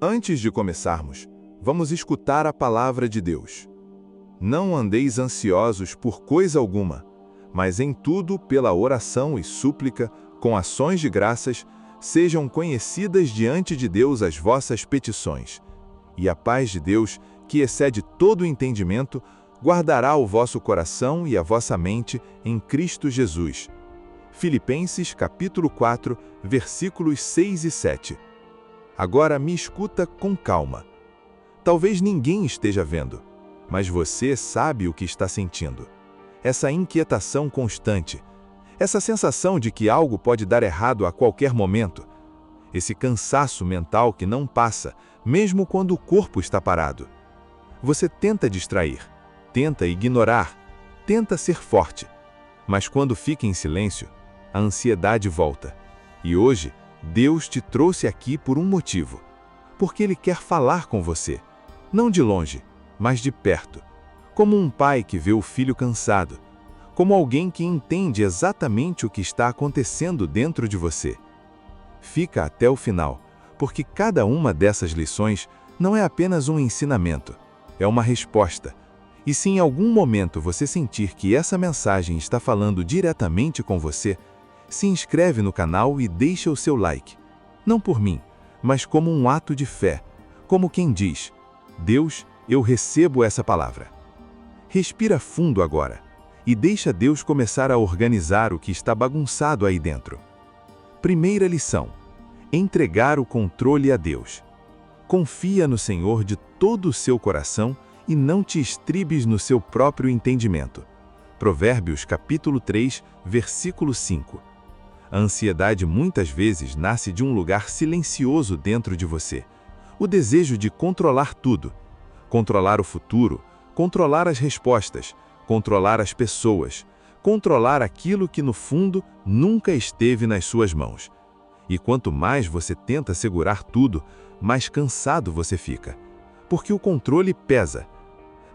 Antes de começarmos, vamos escutar a palavra de Deus. Não andeis ansiosos por coisa alguma, mas em tudo, pela oração e súplica, com ações de graças, sejam conhecidas diante de Deus as vossas petições. E a paz de Deus, que excede todo o entendimento, guardará o vosso coração e a vossa mente em Cristo Jesus. Filipenses capítulo 4, versículos 6 e 7. Agora me escuta com calma. Talvez ninguém esteja vendo, mas você sabe o que está sentindo. Essa inquietação constante, essa sensação de que algo pode dar errado a qualquer momento, esse cansaço mental que não passa, mesmo quando o corpo está parado. Você tenta distrair, tenta ignorar, tenta ser forte, mas quando fica em silêncio, a ansiedade volta. E hoje, Deus te trouxe aqui por um motivo, porque Ele quer falar com você, não de longe, mas de perto, como um pai que vê o filho cansado, como alguém que entende exatamente o que está acontecendo dentro de você. Fica até o final, porque cada uma dessas lições não é apenas um ensinamento, é uma resposta. E se em algum momento você sentir que essa mensagem está falando diretamente com você, se inscreve no canal e deixa o seu like. Não por mim, mas como um ato de fé, como quem diz: Deus, eu recebo essa palavra. Respira fundo agora e deixa Deus começar a organizar o que está bagunçado aí dentro. Primeira lição: entregar o controle a Deus. Confia no Senhor de todo o seu coração e não te estribes no seu próprio entendimento. Provérbios capítulo 3, versículo 5. A ansiedade muitas vezes nasce de um lugar silencioso dentro de você. O desejo de controlar tudo. Controlar o futuro, controlar as respostas, controlar as pessoas, controlar aquilo que no fundo nunca esteve nas suas mãos. E quanto mais você tenta segurar tudo, mais cansado você fica. Porque o controle pesa.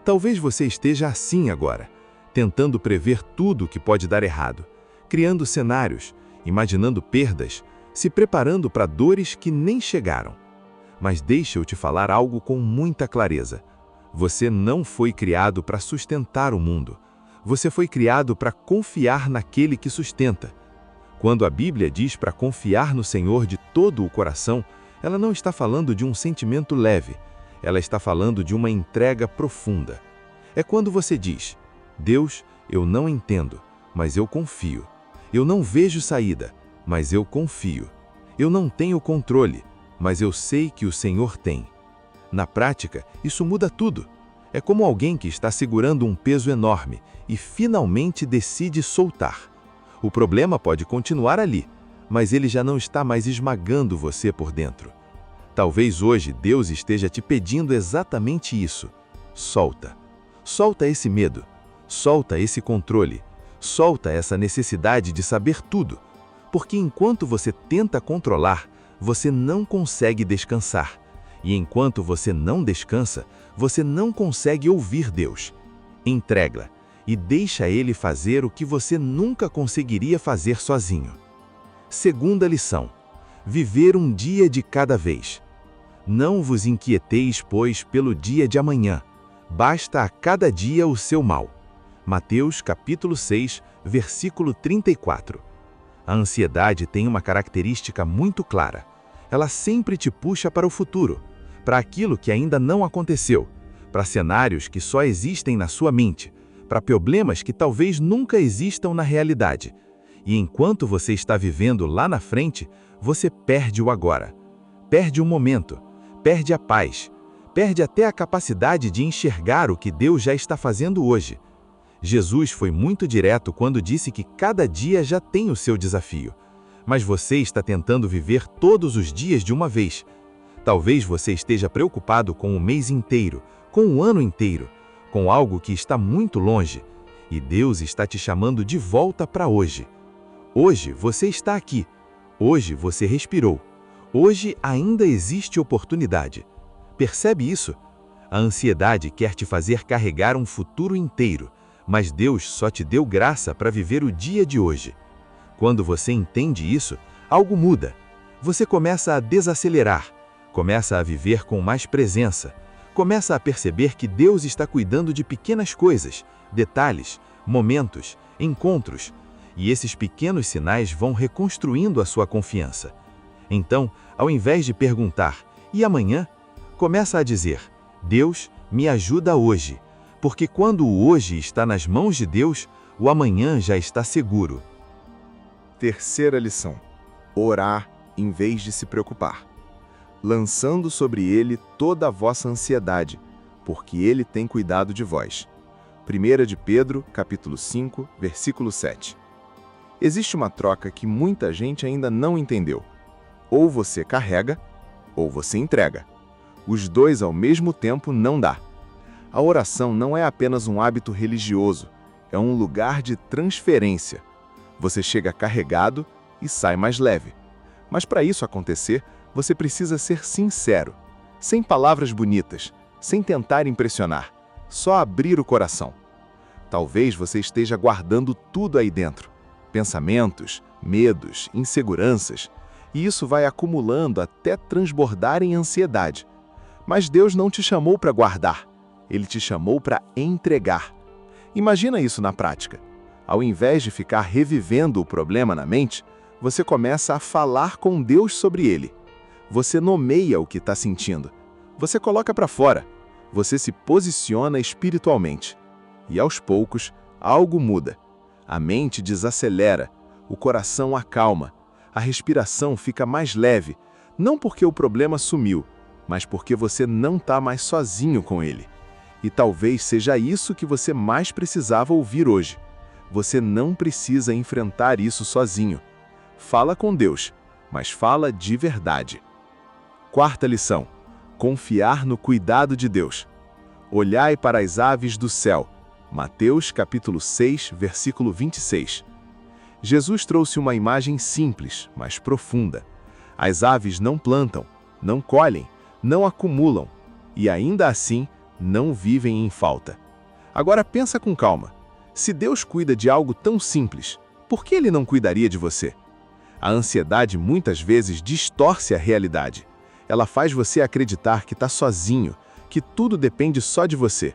Talvez você esteja assim agora, tentando prever tudo o que pode dar errado, criando cenários, imaginando perdas, se preparando para dores que nem chegaram. Mas deixa eu te falar algo com muita clareza. Você não foi criado para sustentar o mundo. Você foi criado para confiar naquele que sustenta. Quando a Bíblia diz para confiar no Senhor de todo o coração, ela não está falando de um sentimento leve. Ela está falando de uma entrega profunda. É quando você diz: Deus, eu não entendo, mas eu confio. Eu não vejo saída, mas eu confio. Eu não tenho controle, mas eu sei que o Senhor tem. Na prática, isso muda tudo. É como alguém que está segurando um peso enorme e finalmente decide soltar. O problema pode continuar ali, mas ele já não está mais esmagando você por dentro. Talvez hoje Deus esteja te pedindo exatamente isso. Solta. Solta esse medo. Solta esse controle. Solta essa necessidade de saber tudo. Porque enquanto você tenta controlar, você não consegue descansar. E enquanto você não descansa, você não consegue ouvir Deus. Entrega e deixa Ele fazer o que você nunca conseguiria fazer sozinho. Segunda lição: viver um dia de cada vez. Não vos inquieteis, pois, pelo dia de amanhã. Basta a cada dia o seu mal. Mateus capítulo 6, versículo 34. A ansiedade tem uma característica muito clara. Ela sempre te puxa para o futuro, para aquilo que ainda não aconteceu, para cenários que só existem na sua mente, para problemas que talvez nunca existam na realidade. E enquanto você está vivendo lá na frente, você perde o agora. Perde o momento, perde a paz, perde até a capacidade de enxergar o que Deus já está fazendo hoje. Jesus foi muito direto quando disse que cada dia já tem o seu desafio. Mas você está tentando viver todos os dias de uma vez. Talvez você esteja preocupado com o mês inteiro, com o ano inteiro, com algo que está muito longe. E Deus está te chamando de volta para hoje. Hoje você está aqui. Hoje você respirou. Hoje ainda existe oportunidade. Percebe isso? A ansiedade quer te fazer carregar um futuro inteiro, mas Deus só te deu graça para viver o dia de hoje. Quando você entende isso, algo muda. Você começa a desacelerar. Começa a viver com mais presença. Começa a perceber que Deus está cuidando de pequenas coisas, detalhes, momentos, encontros. E esses pequenos sinais vão reconstruindo a sua confiança. Então, ao invés de perguntar, e amanhã? Começa a dizer, Deus, me ajuda hoje. Porque quando o hoje está nas mãos de Deus, o amanhã já está seguro. Terceira lição: orar em vez de se preocupar, lançando sobre ele toda a vossa ansiedade, porque ele tem cuidado de vós. 1 de Pedro, capítulo 5, versículo 7. Existe uma troca que muita gente ainda não entendeu. Ou você carrega, ou você entrega. Os dois ao mesmo tempo não dá. A oração não é apenas um hábito religioso, é um lugar de transferência. Você chega carregado e sai mais leve. Mas para isso acontecer, você precisa ser sincero, sem palavras bonitas, sem tentar impressionar, só abrir o coração. Talvez você esteja guardando tudo aí dentro, pensamentos, medos, inseguranças, e isso vai acumulando até transbordar em ansiedade. Mas Deus não te chamou para guardar, Ele te chamou para entregar. Imagina isso na prática. Ao invés de ficar revivendo o problema na mente, você começa a falar com Deus sobre ele. Você nomeia o que está sentindo. Você coloca para fora. Você se posiciona espiritualmente. E aos poucos, algo muda. A mente desacelera, o coração acalma, a respiração fica mais leve, não porque o problema sumiu, mas porque você não está mais sozinho com ele. E talvez seja isso que você mais precisava ouvir hoje. Você não precisa enfrentar isso sozinho. Fala com Deus, mas fala de verdade. Quarta lição: confiar no cuidado de Deus. Olhai para as aves do céu. Mateus capítulo 6, versículo 26. Jesus trouxe uma imagem simples, mas profunda. As aves não plantam, não colhem, não acumulam, e ainda assim não vivem em falta. Agora pensa com calma. Se Deus cuida de algo tão simples, por que Ele não cuidaria de você? A ansiedade muitas vezes distorce a realidade. Ela faz você acreditar que está sozinho, que tudo depende só de você,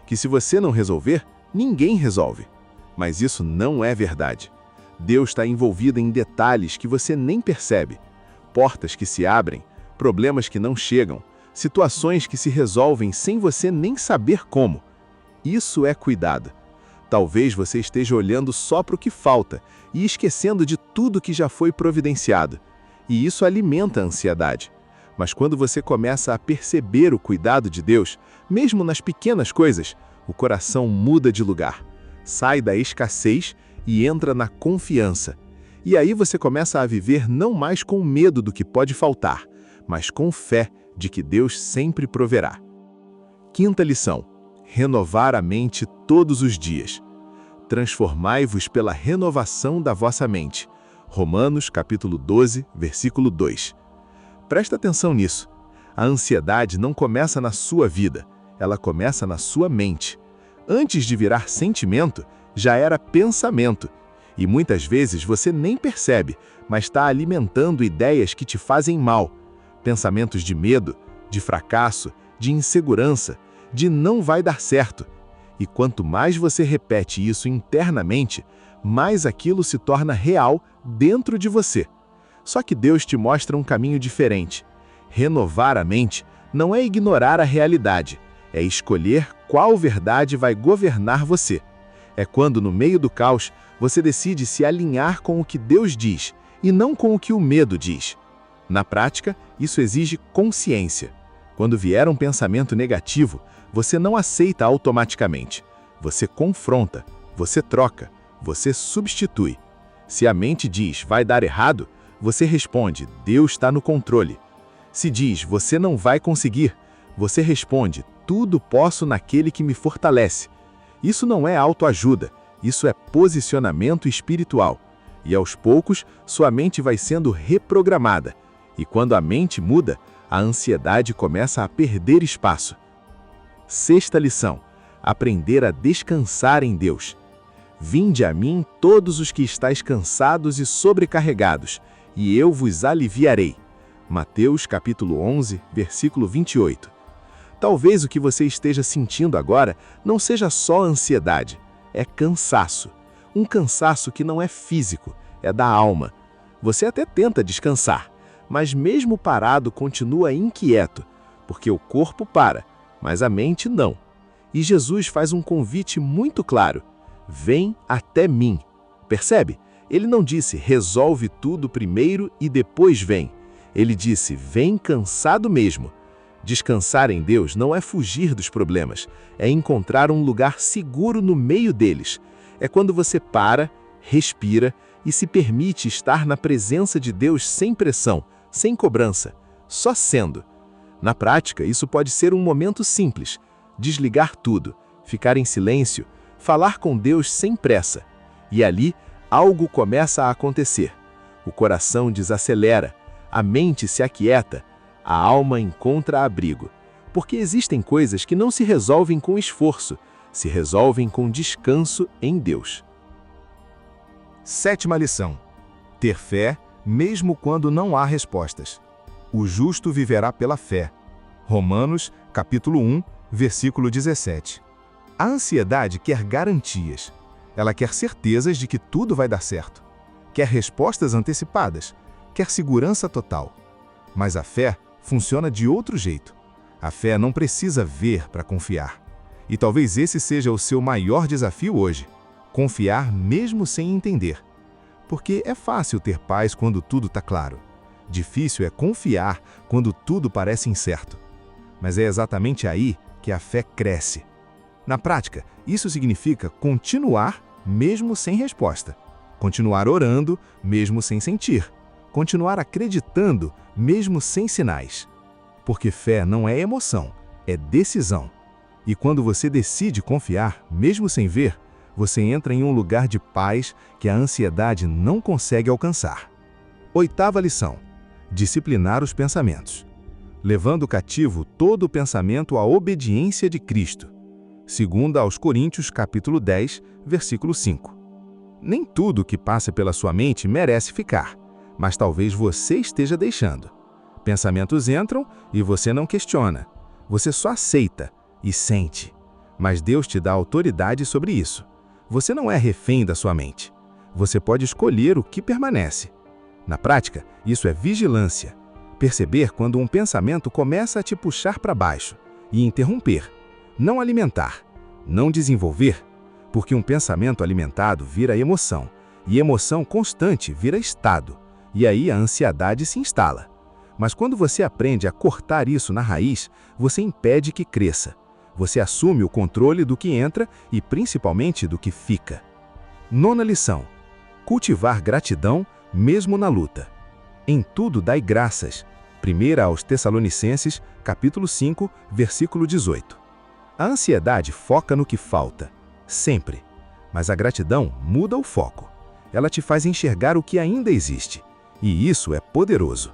que se você não resolver, ninguém resolve. Mas isso não é verdade. Deus está envolvido em detalhes que você nem percebe. Portas que se abrem, problemas que não chegam, situações que se resolvem sem você nem saber como. Isso é cuidado. Talvez você esteja olhando só para o que falta e esquecendo de tudo que já foi providenciado. E isso alimenta a ansiedade. Mas quando você começa a perceber o cuidado de Deus, mesmo nas pequenas coisas, o coração muda de lugar. Sai da escassez e entra na confiança. E aí você começa a viver não mais com medo do que pode faltar, mas com fé de que Deus sempre proverá. Quinta lição: renovar a mente todos os dias. Transformai-vos pela renovação da vossa mente. Romanos capítulo 12, versículo 2. Presta atenção nisso. A ansiedade não começa na sua vida, ela começa na sua mente. Antes de virar sentimento, já era pensamento. E muitas vezes você nem percebe, mas está alimentando ideias que te fazem mal. Pensamentos de medo, de fracasso, de insegurança, de não vai dar certo. E quanto mais você repete isso internamente, mais aquilo se torna real dentro de você. Só que Deus te mostra um caminho diferente. Renovar a mente não é ignorar a realidade, é escolher qual verdade vai governar você. É quando, no meio do caos, você decide se alinhar com o que Deus diz e não com o que o medo diz. Na prática, isso exige consciência. Quando vier um pensamento negativo, você não aceita automaticamente. Você confronta, você troca, você substitui. Se a mente diz vai dar errado, você responde, Deus está no controle. Se diz, você não vai conseguir, você responde, tudo posso naquele que me fortalece. Isso não é autoajuda, isso é posicionamento espiritual. E aos poucos, sua mente vai sendo reprogramada. E quando a mente muda, a ansiedade começa a perder espaço. Sexta lição: aprender a descansar em Deus. Vinde a mim todos os que estáis cansados e sobrecarregados, e eu vos aliviarei. Mateus capítulo 11, versículo 28. Talvez o que você esteja sentindo agora não seja só ansiedade, é cansaço. Um cansaço que não é físico, é da alma. Você até tenta descansar, mas mesmo parado continua inquieto, porque o corpo para, mas a mente não. E Jesus faz um convite muito claro: vem até mim. Percebe? Ele não disse resolve tudo primeiro e depois vem. Ele disse vem cansado mesmo. Descansar em Deus não é fugir dos problemas, é encontrar um lugar seguro no meio deles. É quando você para, respira e se permite estar na presença de Deus sem pressão, sem cobrança, só sendo. Na prática, isso pode ser um momento simples: desligar tudo, ficar em silêncio, falar com Deus sem pressa. E ali, algo começa a acontecer. O coração desacelera, a mente se aquieta, a alma encontra abrigo. Porque existem coisas que não se resolvem com esforço, se resolvem com descanso em Deus. 7ª lição: ter fé mesmo quando não há respostas. O justo viverá pela fé. Romanos, capítulo 1, versículo 17. A ansiedade quer garantias. Ela quer certezas de que tudo vai dar certo. Quer respostas antecipadas. Quer segurança total. Mas a fé funciona de outro jeito. A fé não precisa ver para confiar. E talvez esse seja o seu maior desafio hoje: confiar mesmo sem entender. Porque é fácil ter paz quando tudo está claro. Difícil é confiar quando tudo parece incerto. Mas é exatamente aí que a fé cresce. Na prática, isso significa continuar mesmo sem resposta. Continuar orando mesmo sem sentir. Continuar acreditando mesmo sem sinais. Porque fé não é emoção, é decisão. E quando você decide confiar, mesmo sem ver, você entra em um lugar de paz que a ansiedade não consegue alcançar. 8ª lição: disciplinar os pensamentos. Levando cativo todo o pensamento à obediência de Cristo. 2 Coríntios capítulo 10, versículo 5. Nem tudo que passa pela sua mente merece ficar, mas talvez você esteja deixando. Pensamentos entram e você não questiona. Você só aceita e sente. Mas Deus te dá autoridade sobre isso. Você não é refém da sua mente. Você pode escolher o que permanece. Na prática, isso é vigilância. Perceber quando um pensamento começa a te puxar para baixo e interromper. Não alimentar, não desenvolver, porque um pensamento alimentado vira emoção, e emoção constante vira estado, e aí a ansiedade se instala. Mas quando você aprende a cortar isso na raiz, você impede que cresça. Você assume o controle do que entra e principalmente do que fica. 9ª lição: cultivar gratidão mesmo na luta. Em tudo dai graças. 1 aos Tessalonicenses, capítulo 5, versículo 18. A ansiedade foca no que falta, sempre. Mas a gratidão muda o foco. Ela te faz enxergar o que ainda existe. E isso é poderoso.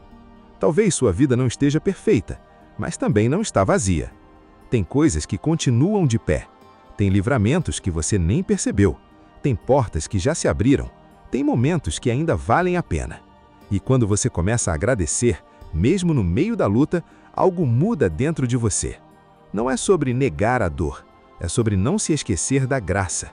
Talvez sua vida não esteja perfeita, mas também não está vazia. Tem coisas que continuam de pé. Tem livramentos que você nem percebeu. Tem portas que já se abriram. Tem momentos que ainda valem a pena. E quando você começa a agradecer, mesmo no meio da luta, algo muda dentro de você. Não é sobre negar a dor, é sobre não se esquecer da graça.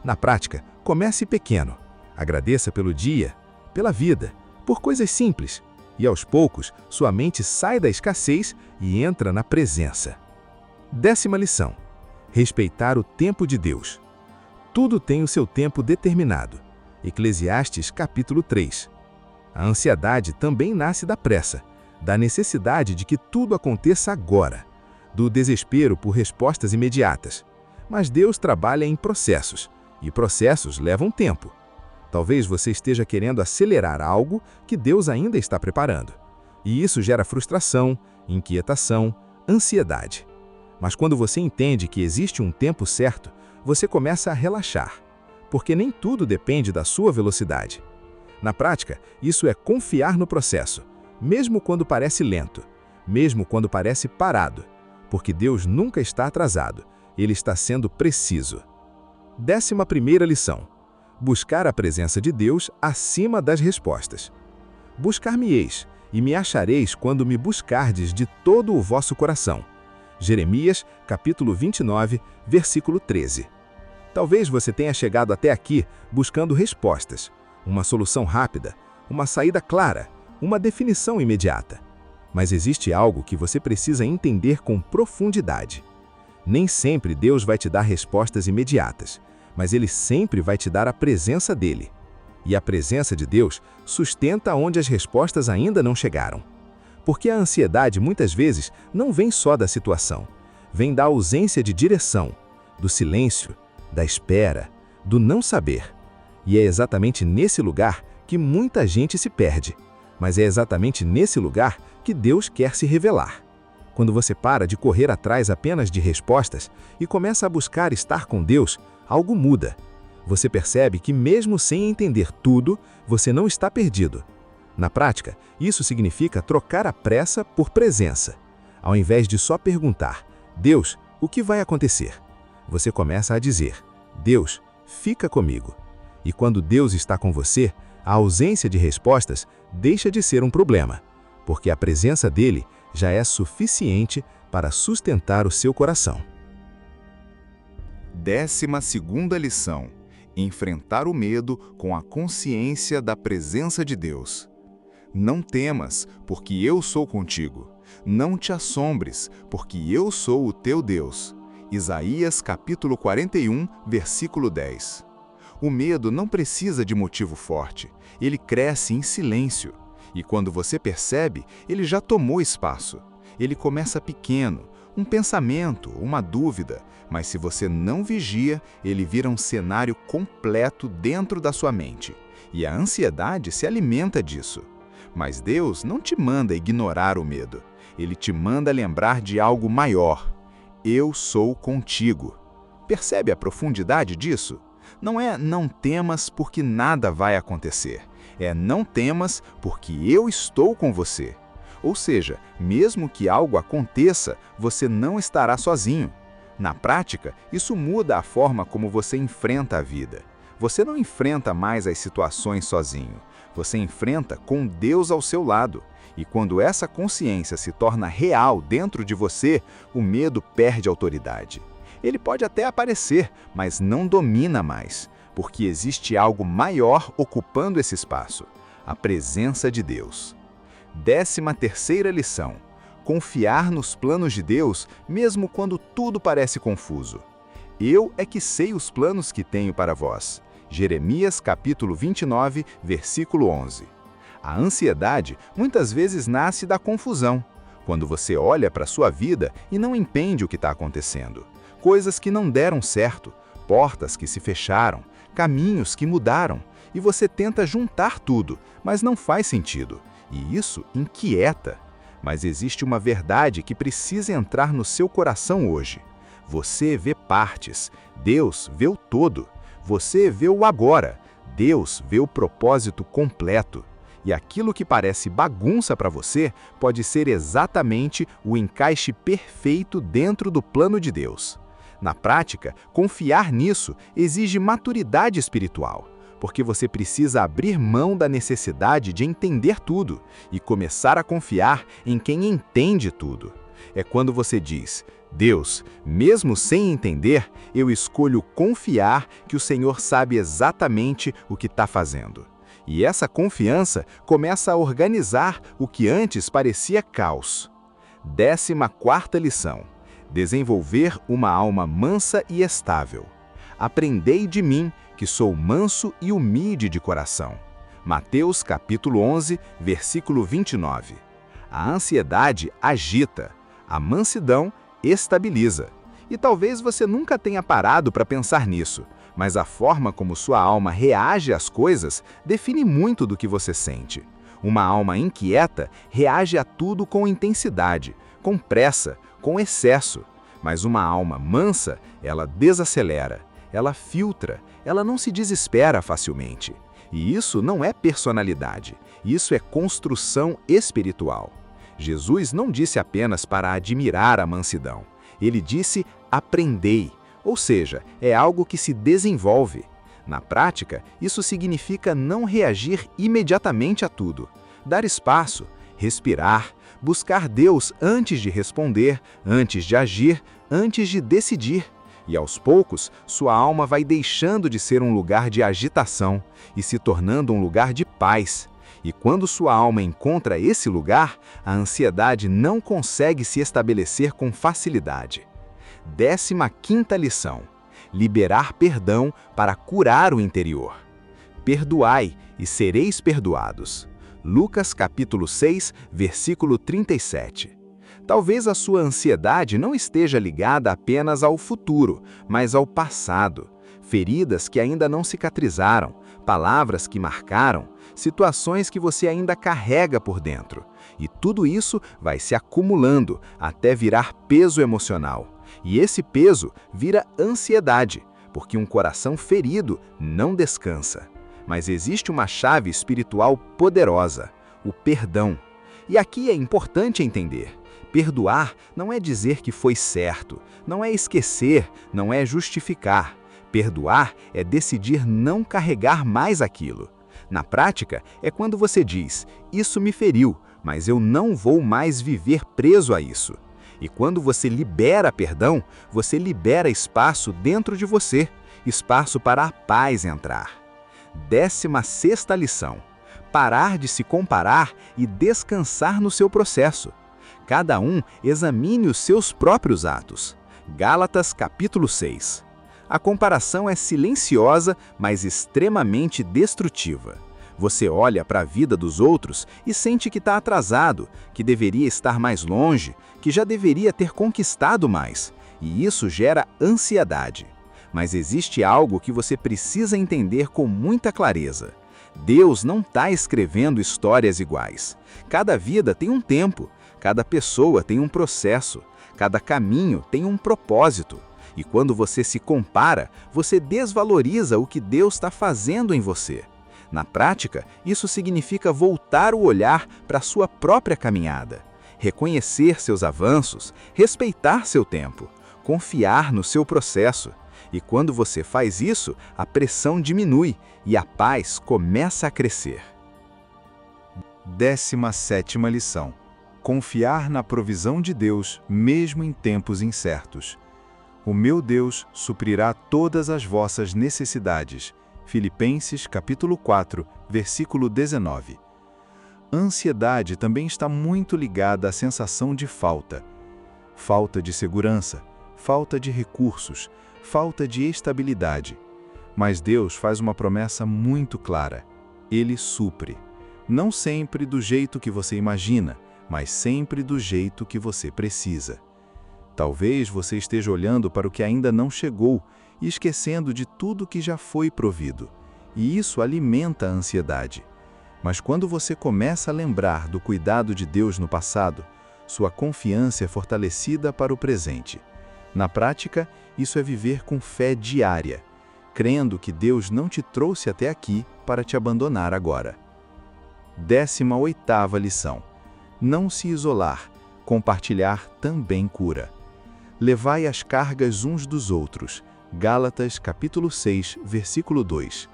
Na prática, comece pequeno. Agradeça pelo dia, pela vida, por coisas simples. E aos poucos, sua mente sai da escassez e entra na presença. 10ª lição: respeitar o tempo de Deus. Tudo tem o seu tempo determinado. Eclesiastes capítulo 3. A ansiedade também nasce da pressa, da necessidade de que tudo aconteça agora, do desespero por respostas imediatas. Mas Deus trabalha em processos, e processos levam tempo. Talvez você esteja querendo acelerar algo que Deus ainda está preparando. E isso gera frustração, inquietação, ansiedade. Mas quando você entende que existe um tempo certo, você começa a relaxar, porque nem tudo depende da sua velocidade. Na prática, isso é confiar no processo, mesmo quando parece lento, mesmo quando parece parado, porque Deus nunca está atrasado, Ele está sendo preciso. 11ª lição: buscar a presença de Deus acima das respostas. Buscar-me-eis, e me achareis quando me buscardes de todo o vosso coração. Jeremias, capítulo 29, versículo 13. Talvez você tenha chegado até aqui buscando respostas, uma solução rápida, uma saída clara, uma definição imediata. Mas existe algo que você precisa entender com profundidade. Nem sempre Deus vai te dar respostas imediatas, mas Ele sempre vai te dar a presença dEle. E a presença de Deus sustenta onde as respostas ainda não chegaram. Porque a ansiedade muitas vezes não vem só da situação, vem da ausência de direção, do silêncio, da espera, do não saber. E é exatamente nesse lugar que muita gente se perde. Mas é exatamente nesse lugar que Deus quer se revelar. Quando você para de correr atrás apenas de respostas e começa a buscar estar com Deus, algo muda. Você percebe que mesmo sem entender tudo, você não está perdido. Na prática, isso significa trocar a pressa por presença. Ao invés de só perguntar, Deus, o que vai acontecer? Você começa a dizer, Deus, fica comigo. E quando Deus está com você, a ausência de respostas deixa de ser um problema, porque a presença dele já é suficiente para sustentar o seu coração. 12ª lição: enfrentar o medo com a consciência da presença de Deus. Não temas, porque eu sou contigo. Não te assombres, porque eu sou o teu Deus. Isaías capítulo 41, versículo 10. O medo não precisa de motivo forte. Ele cresce em silêncio. E quando você percebe, ele já tomou espaço. Ele começa pequeno, um pensamento, uma dúvida, mas se você não vigia, ele vira um cenário completo dentro da sua mente. E a ansiedade se alimenta disso. Mas Deus não te manda ignorar o medo. Ele te manda lembrar de algo maior. Eu sou contigo. Percebe a profundidade disso? Não é não temas porque nada vai acontecer. É não temas porque eu estou com você. Ou seja, mesmo que algo aconteça, você não estará sozinho. Na prática, isso muda a forma como você enfrenta a vida. Você não enfrenta mais as situações sozinho. Você enfrenta com Deus ao seu lado. E quando essa consciência se torna real dentro de você, o medo perde autoridade. Ele pode até aparecer, mas não domina mais, porque existe algo maior ocupando esse espaço: a presença de Deus. 13ª lição: confiar nos planos de Deus, mesmo quando tudo parece confuso. Eu é que sei os planos que tenho para vós. Jeremias capítulo 29, versículo 11. A ansiedade muitas vezes nasce da confusão, quando você olha para a sua vida e não entende o que está acontecendo. Coisas que não deram certo, portas que se fecharam, caminhos que mudaram, e você tenta juntar tudo, mas não faz sentido. E isso inquieta. Mas existe uma verdade que precisa entrar no seu coração hoje. Você vê partes, Deus vê o todo. Você vê o agora, Deus vê o propósito completo. E aquilo que parece bagunça para você pode ser exatamente o encaixe perfeito dentro do plano de Deus. Na prática, confiar nisso exige maturidade espiritual, porque você precisa abrir mão da necessidade de entender tudo e começar a confiar em quem entende tudo. É quando você diz, Deus, mesmo sem entender, eu escolho confiar que o Senhor sabe exatamente o que está fazendo. E essa confiança começa a organizar o que antes parecia caos. 14ª lição: desenvolver uma alma mansa e estável. Aprendei de mim, que sou manso e humilde de coração. Mateus capítulo 11, versículo 29. A ansiedade agita, a mansidão estabiliza. E talvez você nunca tenha parado para pensar nisso, mas a forma como sua alma reage às coisas define muito do que você sente. Uma alma inquieta reage a tudo com intensidade, com pressa, com excesso. Mas uma alma mansa, ela desacelera, ela filtra, ela não se desespera facilmente. E isso não é personalidade, isso é construção espiritual. Jesus não disse apenas para admirar a mansidão. Ele disse, aprendei. Ou seja, é algo que se desenvolve. Na prática, isso significa não reagir imediatamente a tudo. Dar espaço, respirar, buscar Deus antes de responder, antes de agir, antes de decidir. E aos poucos, sua alma vai deixando de ser um lugar de agitação e se tornando um lugar de paz. E quando sua alma encontra esse lugar, a ansiedade não consegue se estabelecer com facilidade. 15ª lição: liberar perdão para curar o interior. Perdoai e sereis perdoados. Lucas capítulo 6, versículo 37. Talvez a sua ansiedade não esteja ligada apenas ao futuro, mas ao passado. Feridas que ainda não cicatrizaram, palavras que marcaram, situações que você ainda carrega por dentro. E tudo isso vai se acumulando até virar peso emocional. E esse peso vira ansiedade, porque um coração ferido não descansa. Mas existe uma chave espiritual poderosa: o perdão. E aqui é importante entender: perdoar não é dizer que foi certo, não é esquecer, não é justificar. Perdoar é decidir não carregar mais aquilo. Na prática, é quando você diz: isso me feriu, mas eu não vou mais viver preso a isso. E quando você libera perdão, você libera espaço dentro de você, espaço para a paz entrar. 16ª lição: parar de se comparar e descansar no seu processo. Cada um examine os seus próprios atos. Gálatas capítulo 6. A comparação é silenciosa, mas extremamente destrutiva. Você olha para a vida dos outros e sente que está atrasado, que deveria estar mais longe, que já deveria ter conquistado mais. E isso gera ansiedade. Mas existe algo que você precisa entender com muita clareza. Deus não está escrevendo histórias iguais. Cada vida tem um tempo, cada pessoa tem um processo, cada caminho tem um propósito. E quando você se compara, você desvaloriza o que Deus está fazendo em você. Na prática, isso significa voltar o olhar para a sua própria caminhada, reconhecer seus avanços, respeitar seu tempo, confiar no seu processo. E quando você faz isso, a pressão diminui e a paz começa a crescer. 17ª lição: confiar na provisão de Deus, mesmo em tempos incertos. O meu Deus suprirá todas as vossas necessidades. Filipenses capítulo 4, versículo 19. A ansiedade também está muito ligada à sensação de falta. Falta de segurança, falta de recursos, falta de estabilidade. Mas Deus faz uma promessa muito clara: Ele supre. Não sempre do jeito que você imagina, mas sempre do jeito que você precisa. Talvez você esteja olhando para o que ainda não chegou e esquecendo de tudo que já foi provido. E isso alimenta a ansiedade. Mas quando você começa a lembrar do cuidado de Deus no passado, sua confiança é fortalecida para o presente. Na prática, isso é viver com fé diária, crendo que Deus não te trouxe até aqui para te abandonar agora. 18ª lição: não se isolar, compartilhar também cura. Levai as cargas uns dos outros. Gálatas capítulo 6, versículo 2.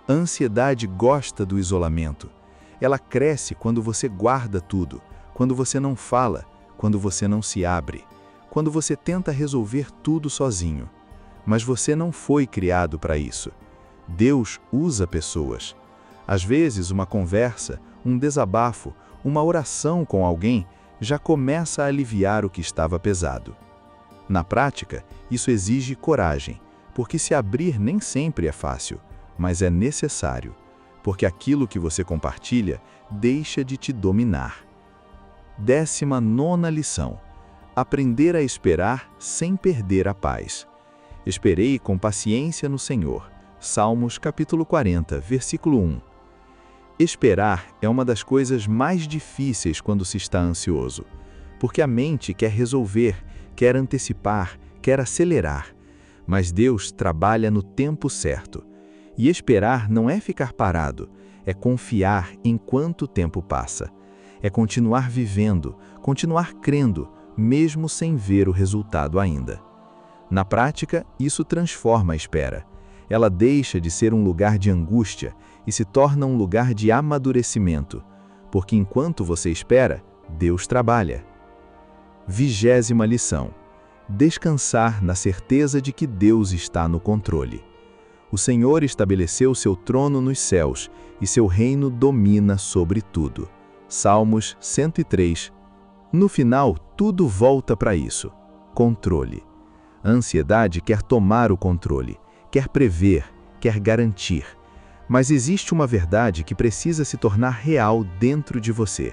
A ansiedade gosta do isolamento. Ela cresce quando você guarda tudo, quando você não fala, quando você não se abre, quando você tenta resolver tudo sozinho. Mas você não foi criado para isso. Deus usa pessoas. Às vezes, uma conversa, um desabafo, uma oração com alguém já começa a aliviar o que estava pesado. Na prática, isso exige coragem, porque se abrir nem sempre é fácil, mas é necessário, porque aquilo que você compartilha deixa de te dominar. 19ª lição: aprender a esperar sem perder a paz. Esperei com paciência no Senhor. Salmos capítulo 40, versículo 1. Esperar é uma das coisas mais difíceis quando se está ansioso, porque a mente quer resolver, quer antecipar, quer acelerar. Mas Deus trabalha no tempo certo. E esperar não é ficar parado, é confiar enquanto o tempo passa. É continuar vivendo, continuar crendo, mesmo sem ver o resultado ainda. Na prática, isso transforma a espera. Ela deixa de ser um lugar de angústia e se torna um lugar de amadurecimento, porque enquanto você espera, Deus trabalha. 20ª lição: descansar na certeza de que Deus está no controle. O Senhor estabeleceu seu trono nos céus e seu reino domina sobre tudo. Salmos 103. No final, tudo volta para isso: controle. A ansiedade quer tomar o controle, quer prever, quer garantir. Mas existe uma verdade que precisa se tornar real dentro de você.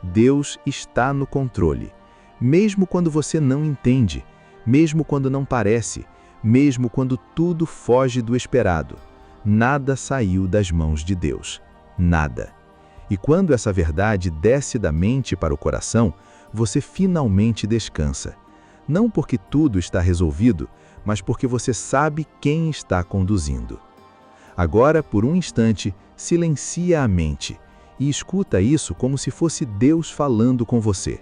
Deus está no controle, mesmo quando você não entende, mesmo quando não parece, mesmo quando tudo foge do esperado. Nada saiu das mãos de Deus. Nada. E quando essa verdade desce da mente para o coração, você finalmente descansa. Não porque tudo está resolvido, mas porque você sabe quem está conduzindo. Agora, por um instante, silencia a mente e escuta isso como se fosse Deus falando com você.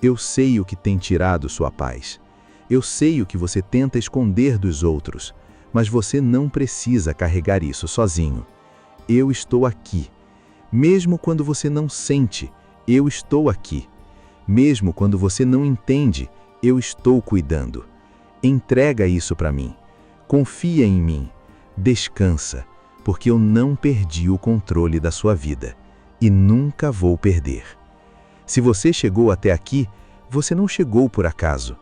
Eu sei o que tem tirado sua paz. Eu sei o que você tenta esconder dos outros, mas você não precisa carregar isso sozinho. Eu estou aqui. Mesmo quando você não sente, eu estou aqui. Mesmo quando você não entende, eu estou cuidando. Entrega isso para mim. Confia em mim. Descansa, porque eu não perdi o controle da sua vida e nunca vou perder. Se você chegou até aqui, você não chegou por acaso.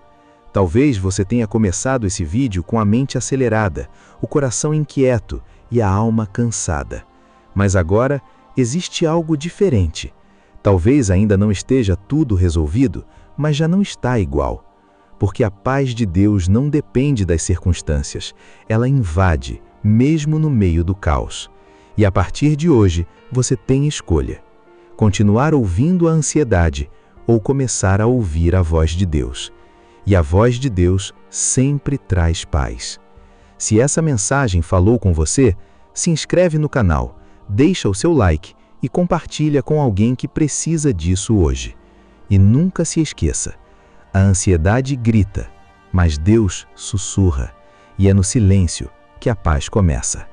Talvez você tenha começado esse vídeo com a mente acelerada, o coração inquieto e a alma cansada. Mas agora existe algo diferente. Talvez ainda não esteja tudo resolvido, mas já não está igual. Porque a paz de Deus não depende das circunstâncias, ela invade, mesmo no meio do caos. E a partir de hoje, você tem escolha: continuar ouvindo a ansiedade ou começar a ouvir a voz de Deus. E a voz de Deus sempre traz paz. Se essa mensagem falou com você, se inscreve no canal, deixa o seu like e compartilha com alguém que precisa disso hoje. E nunca se esqueça: a ansiedade grita, mas Deus sussurra, e é no silêncio que a paz começa.